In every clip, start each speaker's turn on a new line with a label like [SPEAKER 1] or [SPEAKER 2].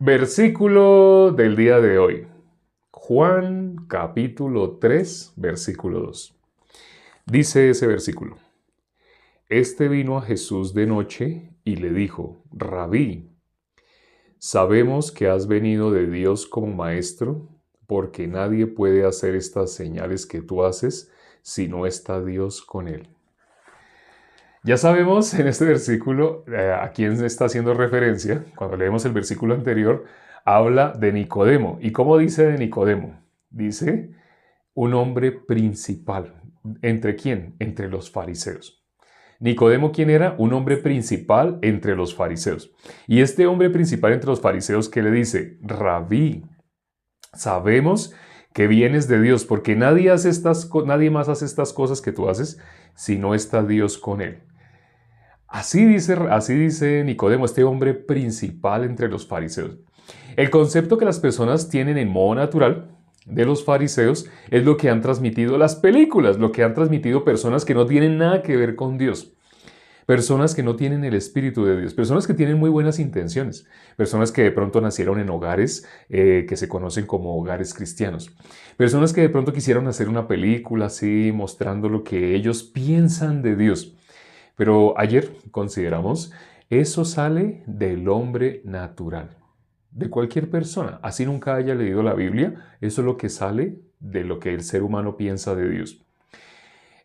[SPEAKER 1] Versículo del día de hoy. Juan capítulo 3, versículo 2. Dice ese versículo: Este vino a Jesús de noche y le dijo: Rabí, sabemos que has venido de Dios como maestro, porque nadie puede hacer estas señales que tú haces si no está Dios con él. Ya sabemos en este versículo a quién está haciendo referencia. Cuando leemos el versículo anterior, habla de Nicodemo. ¿Y cómo dice de Nicodemo? Dice un hombre principal. ¿Entre quién? Entre los fariseos. Nicodemo, ¿quién era? Un hombre principal entre los fariseos. Y este hombre principal entre los fariseos, ¿qué le dice? Rabí, sabemos que vienes de Dios, porque nadie más hace estas cosas que tú haces si no está Dios con él. Así dice Nicodemo, este hombre principal entre los fariseos. El concepto que las personas tienen en modo natural de los fariseos es lo que han transmitido las películas, lo que han transmitido personas que no tienen nada que ver con Dios, personas que no tienen el Espíritu de Dios, personas que tienen muy buenas intenciones, personas que de pronto nacieron en hogares que se conocen como hogares cristianos, personas que de pronto quisieron hacer una película así mostrando lo que ellos piensan de Dios. Pero ayer consideramos, eso sale del hombre natural, de cualquier persona. Así nunca haya leído la Biblia, eso es lo que sale de lo que el ser humano piensa de Dios.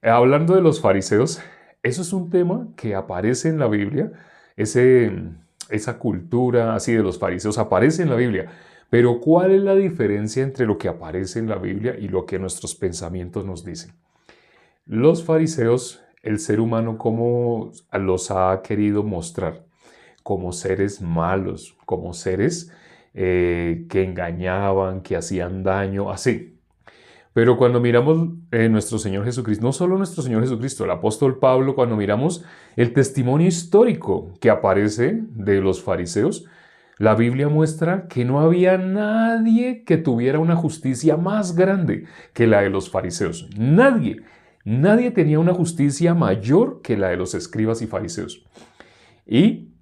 [SPEAKER 1] Hablando de los fariseos, eso es un tema que aparece en la Biblia, esa cultura así de los fariseos aparece en la Biblia. Pero ¿cuál es la diferencia entre lo que aparece en la Biblia y lo que nuestros pensamientos nos dicen? Los fariseos, el ser humano, ¿cómo los ha querido mostrar? Como seres malos, como seres que engañaban, que hacían daño, así. Pero cuando miramos nuestro Señor Jesucristo, no solo nuestro Señor Jesucristo, el apóstol Pablo, cuando miramos el testimonio histórico que aparece de los fariseos, la Biblia muestra que no había nadie que tuviera una justicia más grande que la de los fariseos. Nadie. Nadie tenía una justicia mayor que la de los escribas y fariseos. ¿Y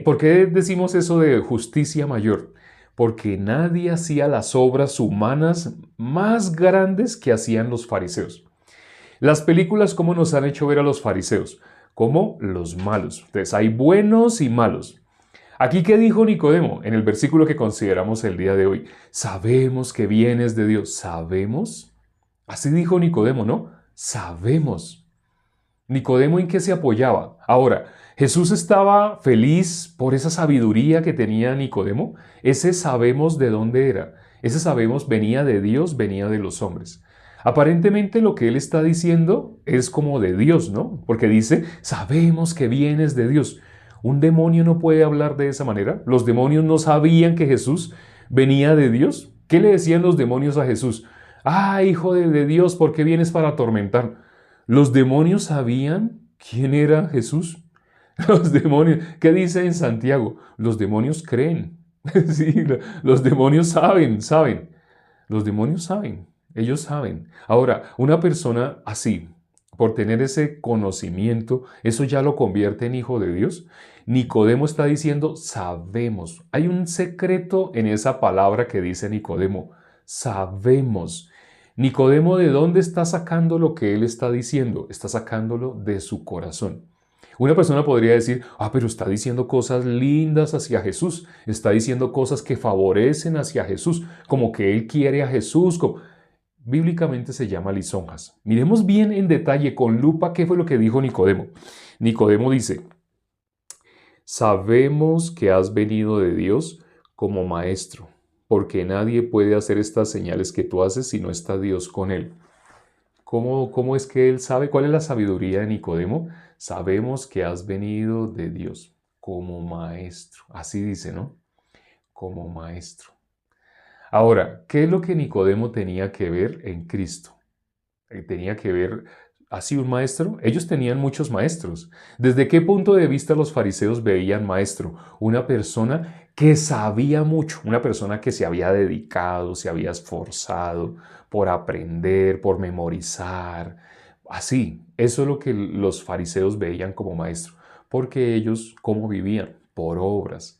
[SPEAKER 1] por qué decimos eso de justicia mayor? Porque nadie hacía las obras humanas más grandes que hacían los fariseos. Las películas, ¿cómo nos han hecho ver a los fariseos? Como los malos. Entonces, hay buenos y malos. Aquí, ¿qué dijo Nicodemo en el versículo que consideramos el día de hoy? Sabemos que vienes de Dios. ¿Sabemos? Así dijo Nicodemo, ¿no? Sabemos. Nicodemo, ¿en qué se apoyaba? Ahora, ¿Jesús estaba feliz por esa sabiduría que tenía Nicodemo? Ese sabemos de dónde era. Ese sabemos venía de Dios, venía de los hombres. Aparentemente lo que él está diciendo es como de Dios, ¿no? Porque dice, sabemos que vienes de Dios. ¿Un demonio no puede hablar de esa manera? ¿Los demonios no sabían que Jesús venía de Dios? ¿Qué le decían los demonios a Jesús? Ah, hijo de Dios, ¿por qué vienes para atormentar? ¿Los demonios sabían quién era Jesús? Los demonios, ¿qué dice en Santiago? Los demonios creen. Sí, los demonios saben. Los demonios saben, ellos saben. Ahora, una persona así, por tener ese conocimiento, ¿eso ya lo convierte en hijo de Dios? Nicodemo está diciendo, sabemos. Hay un secreto en esa palabra que dice Nicodemo, sabemos. Nicodemo, ¿de dónde está sacando lo que él está diciendo? Está sacándolo de su corazón. Una persona podría decir, pero está diciendo cosas lindas hacia Jesús, está diciendo cosas que favorecen hacia Jesús, como que él quiere a Jesús. Bíblicamente se llama lisonjas. Miremos bien en detalle, con lupa, qué fue lo que dijo Nicodemo. Nicodemo dice, sabemos que has venido de Dios como maestro, porque nadie puede hacer estas señales que tú haces si no está Dios con él. ¿Cómo es que él sabe? ¿Cuál es la sabiduría de Nicodemo? Sabemos que has venido de Dios como maestro. Así dice, ¿no? Como maestro. Ahora, ¿qué es lo que Nicodemo tenía que ver en Cristo? Tenía que ver así un maestro. Ellos tenían muchos maestros. ¿Desde qué punto de vista los fariseos veían maestro? Una persona que sabía mucho, una persona que se había dedicado, se había esforzado por aprender, por memorizar. Así, eso es lo que los fariseos veían como maestro, porque ellos, ¿cómo vivían? Por obras.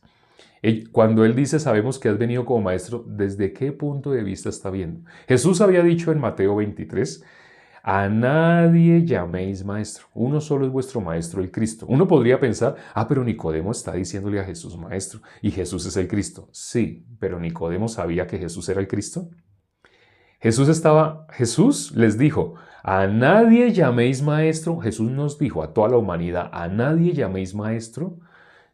[SPEAKER 1] Cuando él dice, sabemos que has venido como maestro, ¿desde qué punto de vista está viendo? Jesús había dicho en Mateo 23, a nadie llaméis maestro, uno solo es vuestro maestro, el Cristo. Uno podría pensar, pero Nicodemo está diciéndole a Jesús maestro y Jesús es el Cristo. Sí, pero Nicodemo sabía que Jesús era el Cristo. Jesús les dijo, a nadie llaméis maestro, Jesús nos dijo a toda la humanidad, a nadie llaméis maestro,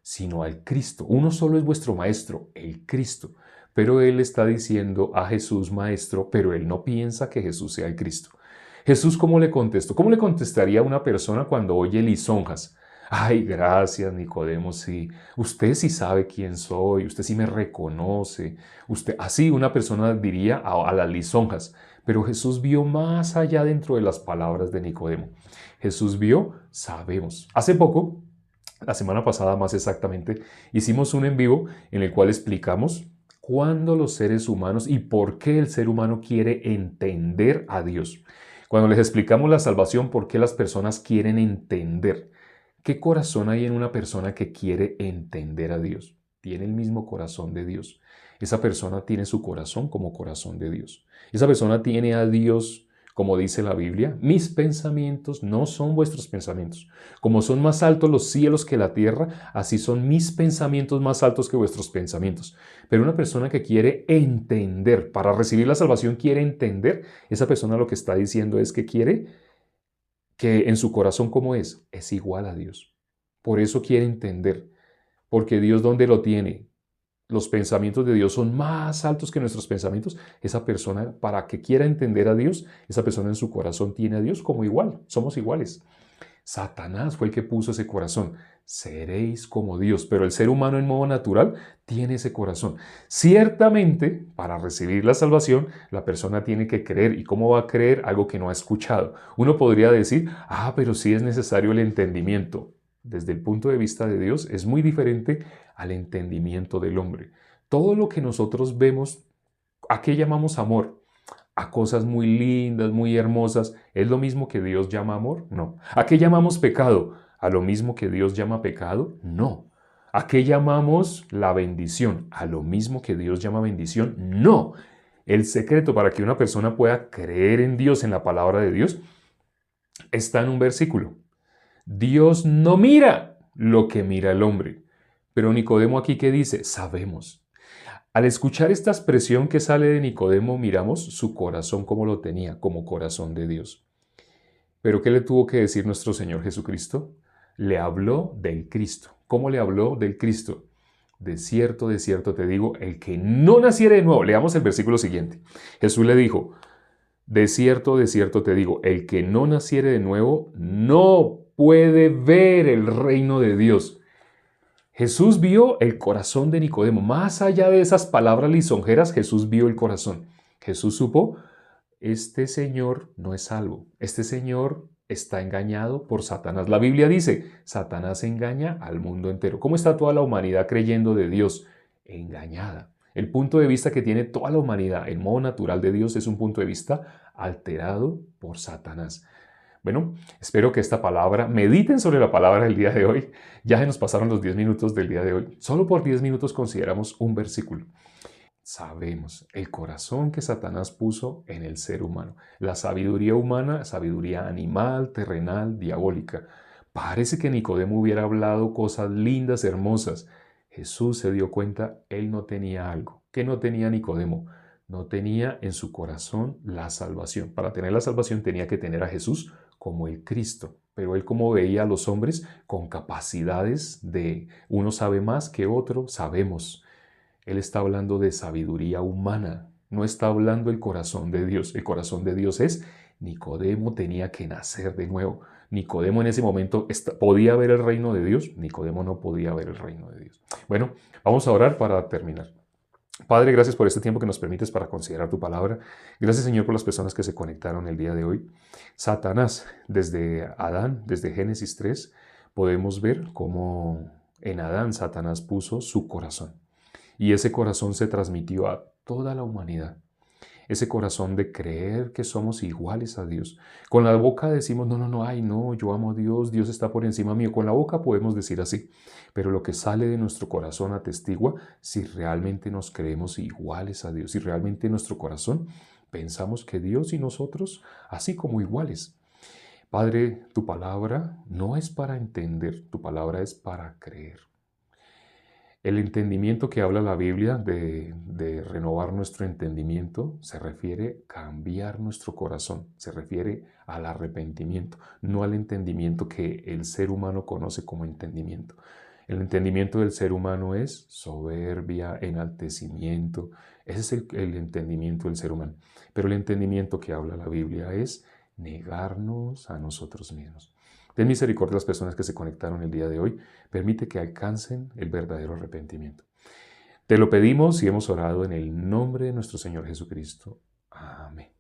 [SPEAKER 1] sino al Cristo. Uno solo es vuestro maestro, el Cristo. Pero él está diciendo a Jesús maestro, pero él no piensa que Jesús sea el Cristo. Jesús, ¿cómo le contestó? ¿Cómo le contestaría a una persona cuando oye lisonjas? Ay, gracias, Nicodemo, sí. Usted sí sabe quién soy, usted sí me reconoce. Usted, así una persona diría a las lisonjas. Pero Jesús vio más allá dentro de las palabras de Nicodemo. Jesús vio, sabemos. Hace poco, la semana pasada más exactamente, hicimos un en vivo en el cual explicamos cuándo los seres humanos y por qué el ser humano quiere entender a Dios. Cuando les explicamos la salvación, por qué las personas quieren entender. ¿Qué corazón hay en una persona que quiere entender a Dios? Tiene el mismo corazón de Dios. Esa persona tiene su corazón como corazón de Dios. Esa persona tiene a Dios, como dice la Biblia, mis pensamientos no son vuestros pensamientos. Como son más altos los cielos que la tierra, así son mis pensamientos más altos que vuestros pensamientos. Pero una persona que quiere entender, para recibir la salvación quiere entender, esa persona lo que está diciendo es que quiere que en su corazón como es igual a Dios. Por eso quiere entender, porque Dios ¿dónde lo tiene? Los pensamientos de Dios son más altos que nuestros pensamientos. Esa persona, para que quiera entender a Dios, esa persona en su corazón tiene a Dios como igual, somos iguales. Satanás fue el que puso ese corazón. Seréis como Dios, pero el ser humano en modo natural tiene ese corazón. Ciertamente, para recibir la salvación, la persona tiene que creer. ¿Y cómo va a creer algo que no ha escuchado? Uno podría decir, pero sí es necesario el entendimiento. Desde el punto de vista de Dios es muy diferente al entendimiento del hombre. Todo lo que nosotros vemos, ¿a qué llamamos amor? A cosas muy lindas, muy hermosas. ¿Es lo mismo que Dios llama amor? No. ¿A qué llamamos pecado? ¿A lo mismo que Dios llama pecado? No. ¿A qué llamamos la bendición? ¿A lo mismo que Dios llama bendición? No. El secreto para que una persona pueda creer en Dios, en la palabra de Dios, está en un versículo. Dios no mira lo que mira el hombre. Pero Nicodemo aquí, ¿qué dice? Sabemos. Al escuchar esta expresión que sale de Nicodemo, miramos su corazón como lo tenía, como corazón de Dios. ¿Pero qué le tuvo que decir nuestro Señor Jesucristo? Le habló del Cristo. ¿Cómo le habló del Cristo? De cierto te digo, el que no naciere de nuevo. Leamos el versículo siguiente. Jesús le dijo, de cierto te digo, el que no naciere de nuevo no puede ver el reino de Dios. Jesús vio el corazón de Nicodemo. Más allá de esas palabras lisonjeras, Jesús vio el corazón. Jesús supo, este señor no es salvo. Este señor está engañado por Satanás. La Biblia dice, Satanás engaña al mundo entero. ¿Cómo está toda la humanidad creyendo de Dios? Engañada. El punto de vista que tiene toda la humanidad, el modo natural de Dios, es un punto de vista alterado por Satanás. Bueno, espero que esta palabra, mediten sobre la palabra del día de hoy. Ya se nos pasaron los 10 minutos del día de hoy. Solo por 10 minutos consideramos un versículo. Sabemos el corazón que Satanás puso en el ser humano. La sabiduría humana, sabiduría animal, terrenal, diabólica. Parece que Nicodemo hubiera hablado cosas lindas, hermosas. Jesús se dio cuenta, él no tenía algo. ¿Qué no tenía Nicodemo? No tenía en su corazón la salvación. Para tener la salvación tenía que tener a Jesús como el Cristo. Pero él como veía a los hombres con capacidades de uno sabe más que otro, sabemos. Él está hablando de sabiduría humana, no está hablando el corazón de Dios. El corazón de Dios es, Nicodemo tenía que nacer de nuevo. Nicodemo en ese momento podía ver el reino de Dios, Nicodemo no podía ver el reino de Dios. Bueno, vamos a orar para terminar. Padre, gracias por este tiempo que nos permites para considerar tu palabra. Gracias, Señor, por las personas que se conectaron el día de hoy. Satanás, desde Adán, desde Génesis 3, podemos ver cómo en Adán Satanás puso su corazón. Y ese corazón se transmitió a toda la humanidad. ese corazón de creer que somos iguales a Dios. Con la boca decimos, no, no, no, ay, no, yo amo a Dios, Dios está por encima mío. Con la boca podemos decir así, pero lo que sale de nuestro corazón atestigua si realmente nos creemos iguales a Dios, si realmente en nuestro corazón pensamos que Dios y nosotros, así como iguales. Padre, tu palabra no es para entender, tu palabra es para creer. El entendimiento que habla la Biblia de renovar nuestro entendimiento se refiere a cambiar nuestro corazón, se refiere al arrepentimiento, no al entendimiento que el ser humano conoce como entendimiento. El entendimiento del ser humano es soberbia, enaltecimiento, ese es el entendimiento del ser humano. Pero el entendimiento que habla la Biblia es negarnos a nosotros mismos. Ten misericordia de las personas que se conectaron el día de hoy. Permite que alcancen el verdadero arrepentimiento. Te lo pedimos y hemos orado en el nombre de nuestro Señor Jesucristo. Amén.